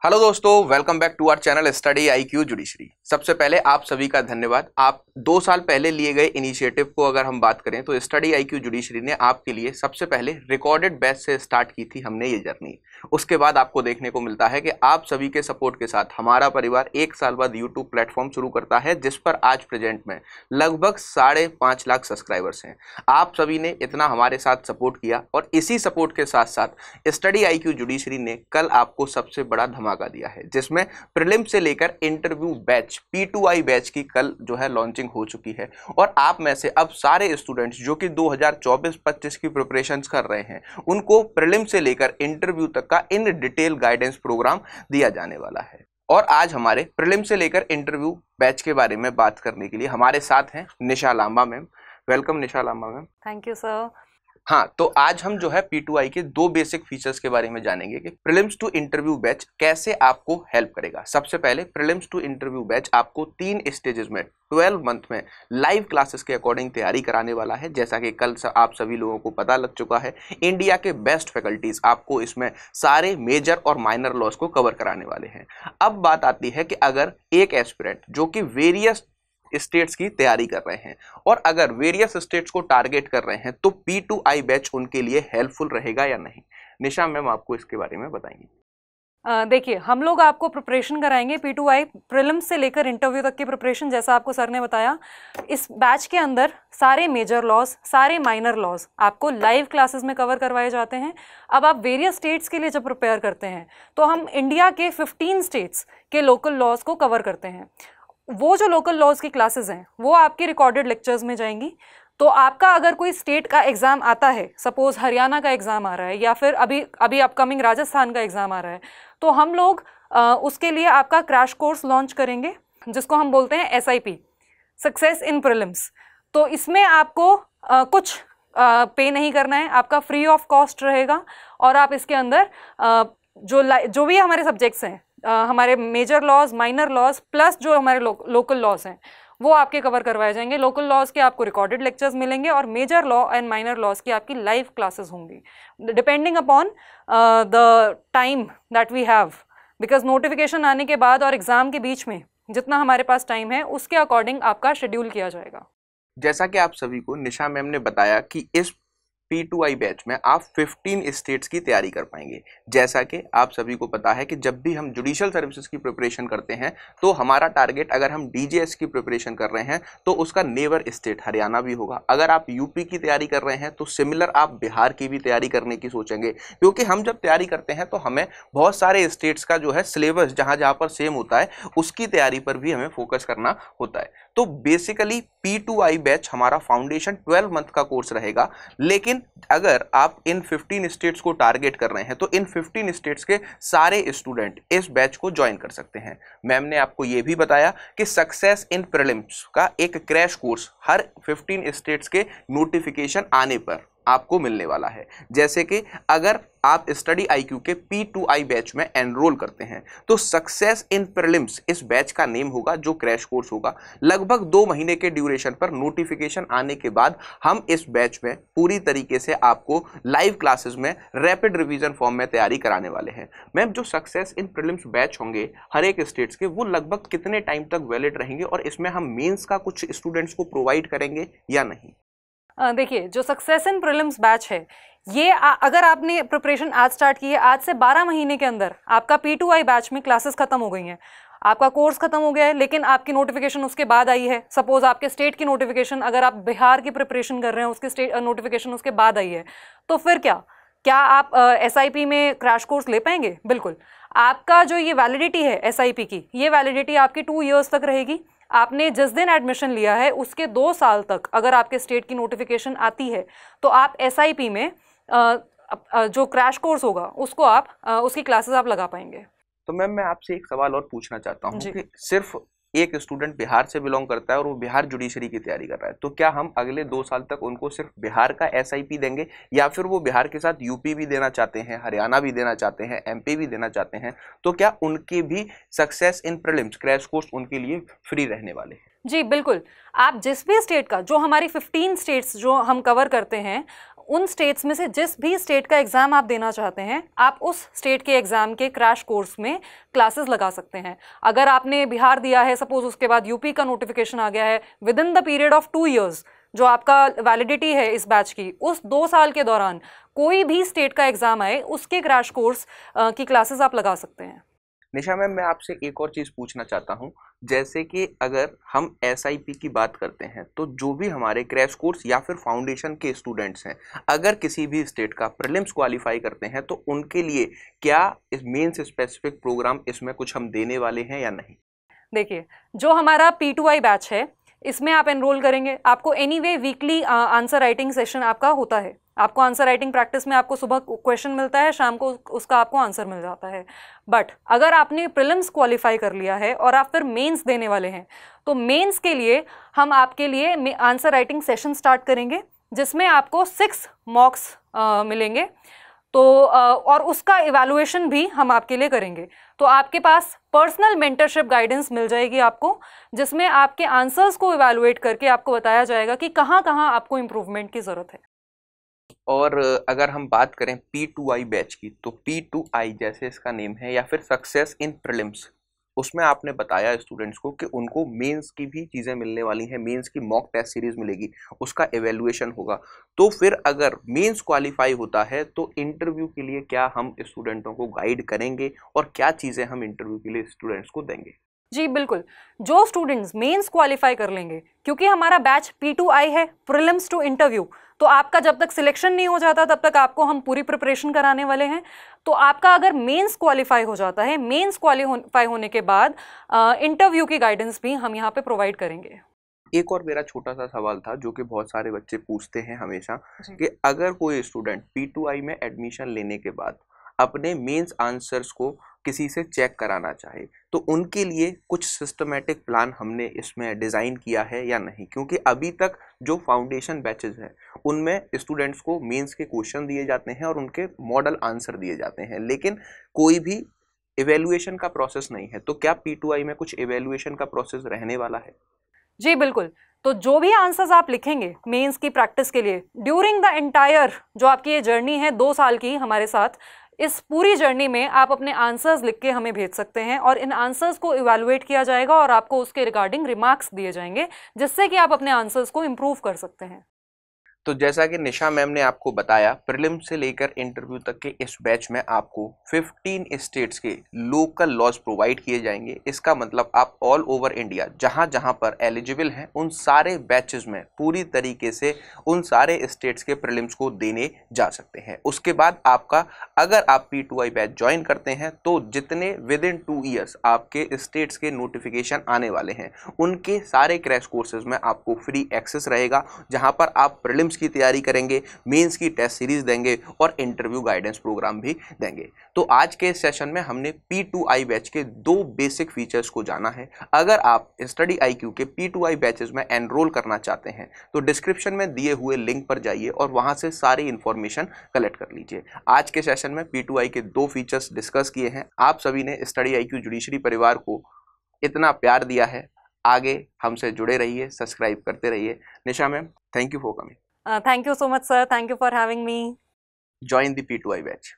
Hello दोस्तों, welcome back to our channel study IQ judiciary. सबसे पहले आप सभी का धन्यवाद। आप 2 साल पहले लिए गए इनिशिएटिव को अगर हम बात करें तो स्टडी आईक्यू जुडिशरी ने आपके लिए सबसे पहले रिकॉर्डेड बैच से स्टार्ट की थी हमने ये जर्नी। उसके बाद आपको देखने को मिलता है कि आप सभी के सपोर्ट के साथ हमारा परिवार 1 साल बाद यूट्यूब प्लेटफॉर्म शुरू करता है, जिस पर आज प्रेजेंट में लगभग 5.5 लाख सब्सक्राइबर्स हैं। आप सभी ने इतना हमारे साथ सपोर्ट किया और इसी सपोर्ट के साथ साथ स्टडी आईक्यू जुडिशरी ने कल आपको सबसे बड़ा धमाका दिया है, जिसमें प्रीलिम से लेकर इंटरव्यू बैच P2I बैच की कल जो है लॉन्चिंग हो चुकी है। और आप में से अब सारे स्टूडेंट्स जो कि 2024-25 की प्रिपरेशंस कर रहे हैं, उनको प्रीलिम से लेकर इंटरव्यू तक का इन डिटेल गाइडेंस प्रोग्राम दिया जाने वाला है। और आज हमारे प्रीलिम से लेकर इंटरव्यू बैच के बारे में बात करने के लिए हमारे साथ हैं Nisha Lamba ma'am. Welcome Nisha Lamba ma'am. Thank you sir. हाँ, तो आज हम जो है P2I के 2 बेसिक फीचर्स के बारे में जानेंगे कि प्रीलिम्स टू इंटरव्यू बैच कैसे आपको हेल्प करेगा। सबसे पहले प्रीलिम्स टू इंटरव्यू बैच आपको 3 स्टेजेस में 12 मंथ में लाइव क्लासेस के अकॉर्डिंग तैयारी कराने वाला है। जैसा कि कल आप सभी लोगों को पता लग चुका है, इंडिया के बेस्ट फैकल्टीज आपको इसमें सारे मेजर और माइनर लॉज को कवर कराने वाले हैं। अब बात आती है कि अगर एक एस्पिरेंट जो कि वेरियस स्टेट्स की तैयारी कर रहे हैं और अगर वेरियस स्टेट्स को टारगेट कर रहे हैं, तो P2I बैच उनके लिए हेल्पफुल रहेगा या नहीं। निशा मैम आपको इसके बारे में बताएंगे। देखिए, हम लोग आपको प्रिपरेशन कराएंगे P2I प्रीलिम्स से लेकर इंटरव्यू तक की प्रिपरेशन। जैसा आपको सर ने बताया, इस बैच के अंदर सारे मेजर लॉज, सारे माइनर लॉज आपको लाइव क्लासेस में कवर करवाए जाते हैं। अब आप वेरियस स्टेट्स के लिए जब प्रिपेयर करते हैं तो हम इंडिया के 15 स्टेट्स के लोकल लॉज को कवर करते हैं। वो जो लोकल लॉज की क्लासेस हैं वो आपकी रिकॉर्डेड लेक्चर्स में जाएंगी। तो आपका अगर कोई स्टेट का एग्ज़ाम आता है, सपोज हरियाणा का एग्ज़ाम आ रहा है या फिर अभी अपकमिंग राजस्थान का एग्ज़ाम आ रहा है, तो हम लोग उसके लिए आपका क्रैश कोर्स लॉन्च करेंगे, जिसको हम बोलते हैं SIP, सक्सेस इन प्रीलिम्स। तो इसमें आपको कुछ पे नहीं करना है, आपका फ्री ऑफ कॉस्ट रहेगा। और आप इसके अंदर जो भी हमारे सब्जेक्ट्स हैं, हमारे major laws, minor laws plus जो हमारे लोकल लॉज हैं, वो आपके कवर करवाए जाएंगे। लोकल लॉज के आपको रिकॉर्डेड लेक्चर्स मिलेंगे और major law and minor laws की आपकी लाइव क्लासेस होंगी, depending upon the time that we have. Because notification आने के बाद और एग्ज़ाम के बीच में जितना हमारे पास टाइम है, उसके अकॉर्डिंग आपका शेड्यूल किया जाएगा। जैसा कि आप सभी को निशा मैम ने बताया कि इस P2I बैच में आप 15 स्टेट्स की तैयारी कर पाएंगे। जैसा कि आप सभी को पता है कि जब भी हम जुडिशियल सर्विसेज की प्रिपरेशन करते हैं तो हमारा टारगेट, अगर हम DJS की प्रिपरेशन कर रहे हैं तो उसका नेबर स्टेट हरियाणा भी होगा। अगर आप यूपी की तैयारी कर रहे हैं तो सिमिलर आप बिहार की भी तैयारी करने की सोचेंगे, क्योंकि हम जब तैयारी करते हैं तो हमें बहुत सारे स्टेट्स का जो है सिलेबस जहाँ जहाँ पर सेम होता है उसकी तैयारी पर भी हमें फोकस करना होता है। तो बेसिकली P2I बैच हमारा फाउंडेशन 12 मंथ का कोर्स रहेगा। लेकिन अगर आप इन 15 स्टेट्स को टारगेट कर रहे हैं तो इन 15 स्टेट्स के सारे स्टूडेंट इस बैच को ज्वाइन कर सकते हैं। मैम ने आपको यह भी बताया कि सक्सेस इन प्रीलिम्स का एक क्रैश कोर्स हर 15 स्टेट्स के नोटिफिकेशन आने पर आपको मिलने वाला है। जैसे कि अगर आप स्टडी आईक्यू के P2I बैच में एनरोल करते हैं तो सक्सेस इन प्रीलिम्स इस बैच का नेम होगा, जो क्रैश कोर्स होगा। लगभग 2 महीने के ड्यूरेशन पर नोटिफिकेशन आने के बाद हम इस बैच में पूरी तरीके से आपको लाइव क्लासेस में रैपिड रिवीजन फॉर्म में तैयारी कराने वाले हैं। मैम, जो सक्सेस इन प्रीलिम्स बैच होंगे हर एक स्टेट्स के, वो लगभग कितने टाइम तक वैलिड रहेंगे और इसमें हम मेंस का कुछ स्टूडेंट्स को प्रोवाइड करेंगे या नहीं? देखिए, जो सक्सेस इन प्रीलिम्स बैच है, ये अगर आपने प्रिपरेशन आज स्टार्ट की है, आज से 12 महीने के अंदर आपका P2I बैच में क्लासेस खत्म हो गई हैं, आपका कोर्स खत्म हो गया है, लेकिन आपकी नोटिफिकेशन उसके बाद आई है। सपोज आपके स्टेट की नोटिफिकेशन, अगर आप बिहार की प्रिपरेशन कर रहे हैं, उसके स्टेट नोटिफिकेशन उसके बाद आई है, तो फिर क्या आप SIP में क्रैश कोर्स ले पाएंगे? बिल्कुल। आपका जो ये वैलिडिटी है SIP की, ये वैलिडिटी आपकी 2 ईयर्स तक रहेगी। आपने जिस दिन एडमिशन लिया है उसके 2 साल तक अगर आपके स्टेट की नोटिफिकेशन आती है तो आप SIP में जो क्रैश कोर्स होगा उसको आप उसकी क्लासेस आप लगा पाएंगे। तो मैम, मैं आपसे एक सवाल और पूछना चाहता हूँ कि सिर्फ एक स्टूडेंट बिहार से बिलोंग करता है और वो बिहार जुडिशरी की तैयारी कर रहा है, तो क्या हम अगले 2 साल तक उनको सिर्फ बिहार का SIP देंगे, या फिर वो बिहार के साथ यूपी भी देना चाहते हैं, हरियाणा भी देना चाहते हैं, MP भी देना चाहते हैं, तो क्या उनके भी success in prelims crash course उनके लिए फ्री रहने वाले हैं? जी बिल्कुल। आप जिस भी स्टेट का, जो हमारी 15 स्टेट्स जो हम कवर करते हैं, उन स्टेट्स में से जिस भी स्टेट का एग्जाम आप देना चाहते हैं, आप उस स्टेट के एग्जाम के क्रैश कोर्स में क्लासेस लगा सकते हैं। अगर आपने बिहार दिया है सपोज, उसके बाद यूपी का नोटिफिकेशन आ गया है, with in the period of 2 years जो आपका वैलिडिटी है इस बैच की, उस 2 साल के दौरान कोई भी स्टेट का एग्जाम आए उसके क्रैश कोर्स की क्लासेस आप लगा सकते हैं। निशा मैम, मैं आपसे एक और चीज़ पूछना चाहता हूँ, जैसे कि अगर हम SIP की बात करते हैं तो जो भी हमारे क्रैश कोर्स या फिर फाउंडेशन के स्टूडेंट्स हैं, अगर किसी भी स्टेट का प्रीलिम्स क्वालिफाई करते हैं तो उनके लिए क्या इस मेंस स्पेसिफिक प्रोग्राम इसमें कुछ हम देने वाले हैं या नहीं? देखिए, जो हमारा P2I बैच है इसमें आप एनरोल करेंगे, आपको anyway weekly answer writing session आपका होता है। आपको आंसर राइटिंग प्रैक्टिस में आपको सुबह क्वेश्चन मिलता है, शाम को उसका आपको आंसर मिल जाता है। बट अगर आपने प्रीलिम्स क्वालिफाई कर लिया है और आप फिर मेंस देने वाले हैं, तो मेंस के लिए हम आपके लिए आंसर राइटिंग सेशन स्टार्ट करेंगे, जिसमें आपको 6 मॉक्स मिलेंगे। तो और उसका इवैल्यूएशन भी हम आपके लिए करेंगे। तो आपके पास पर्सनल मेंटरशिप गाइडेंस मिल जाएगी आपको, जिसमें आपके आंसर्स को इवैल्यूएट करके आपको बताया जाएगा कि कहाँ कहाँ आपको इम्प्रूवमेंट की ज़रूरत है। और अगर हम बात करें P2I बैच की, तो P2I जैसे इसका नेम है या फिर सक्सेस इन प्रीलिम्स, उसमें आपने बताया स्टूडेंट्स को कि उनको मेंस की भी चीज़ें मिलने वाली हैं, मेंस की मॉक टेस्ट सीरीज मिलेगी, उसका एवेल्युएशन होगा। तो फिर अगर मेंस क्वालिफाई होता है तो इंटरव्यू के लिए क्या हम स्टूडेंटों को गाइड करेंगे और क्या चीज़ें हम इंटरव्यू के लिए स्टूडेंट्स को देंगे? जी बिल्कुल, जो स्टूडेंट्स मेंस क्वालिफाई कर लेंगे, क्योंकि हमारा बैच P2I है, प्रीलिम्स टू इंटरव्यू, तो आपका जब तक सिलेक्शन नहीं हो जाता तब तक आपको हम पूरी प्रिपरेशन कराने वाले हैं। तो आपका अगर मेंस क्वालिफाई हो जाता है, मेंस क्वालिफाई होने के बाद इंटरव्यू की गाइडेंस भी हम यहाँ पे प्रोवाइड करेंगे। एक और मेरा छोटा सा सवाल था जो कि बहुत सारे बच्चे पूछते हैं हमेशा, कि अगर कोई स्टूडेंट P2I में एडमिशन लेने के बाद अपने मेंस आंसर्स को किसी से चेक कराना चाहे, तो उनके लिए कुछ सिस्टमेटिक प्लान हमने इसमें डिज़ाइन किया है या नहीं? क्योंकि अभी तक जो फाउंडेशन बैचेस हैं उनमें स्टूडेंट्स को मेंस के क्वेश्चन दिए जाते हैं और उनके मॉडल आंसर दिए जाते हैं, लेकिन कोई भी इवेल्युएशन का प्रोसेस नहीं है। तो क्या P2I में कुछ इवेल्युएशन का प्रोसेस रहने वाला है? जी बिल्कुल, तो जो भी आंसर्स आप लिखेंगे मेंस की प्रैक्टिस के लिए ड्यूरिंग द एंटायर जो आपकी ये जर्नी है 2 साल की हमारे साथ, इस पूरी जर्नी में आप अपने आंसर्स लिख के हमें भेज सकते हैं और इन आंसर्स को इवैल्यूएट किया जाएगा और आपको उसके रिगार्डिंग रिमार्क्स दिए जाएंगे, जिससे कि आप अपने आंसर्स को इम्प्रूव कर सकते हैं। तो जैसा कि निशा मैम ने आपको बताया, प्रीलिम से लेकर इंटरव्यू तक के इस बैच में आपको 15 स्टेट्स के लोकल लॉज प्रोवाइड किए जाएंगे। इसका मतलब आप ऑल ओवर इंडिया जहां जहां पर एलिजिबल हैं उन सारे बैचेस में पूरी तरीके से उन सारे स्टेट्स के प्रीलिम्स को देने जा सकते हैं। उसके बाद आपका, अगर आप P2I बैच ज्वाइन करते हैं तो जितने विद इन 2 years आपके स्टेट्स के नोटिफिकेशन आने वाले हैं उनके सारे क्रैश कोर्सेज में आपको फ्री एक्सेस रहेगा, जहां पर आप प्रीलिम्स की तैयारी करेंगे, मेंस की टेस्ट सीरीज देंगे और इंटरव्यू गाइडेंस प्रोग्राम भी देंगे। तो आज के सेशन में हमने P2I बैच के 2 बेसिक फीचर्स को जाना है। अगर आप स्टडी IQ के P2I बैचेस में एनरोल करना चाहते हैं तो डिस्क्रिप्शन में दिए हुए लिंक पर जाइए और वहां से सारी इंफॉर्मेशन कलेक्ट कर लीजिए। आज के सेशन में P2I के 2 फीचर्स डिस्कस किए हैं। आप सभी ने स्टडी IQ जुडिशरी परिवार को इतना प्यार दिया है, आगे हमसे जुड़े रहिए, सब्सक्राइब करते रहिए। Nisha ma'am, thank you for coming. Thank you so much, sir. Thank you for having me. Join the P2I batch.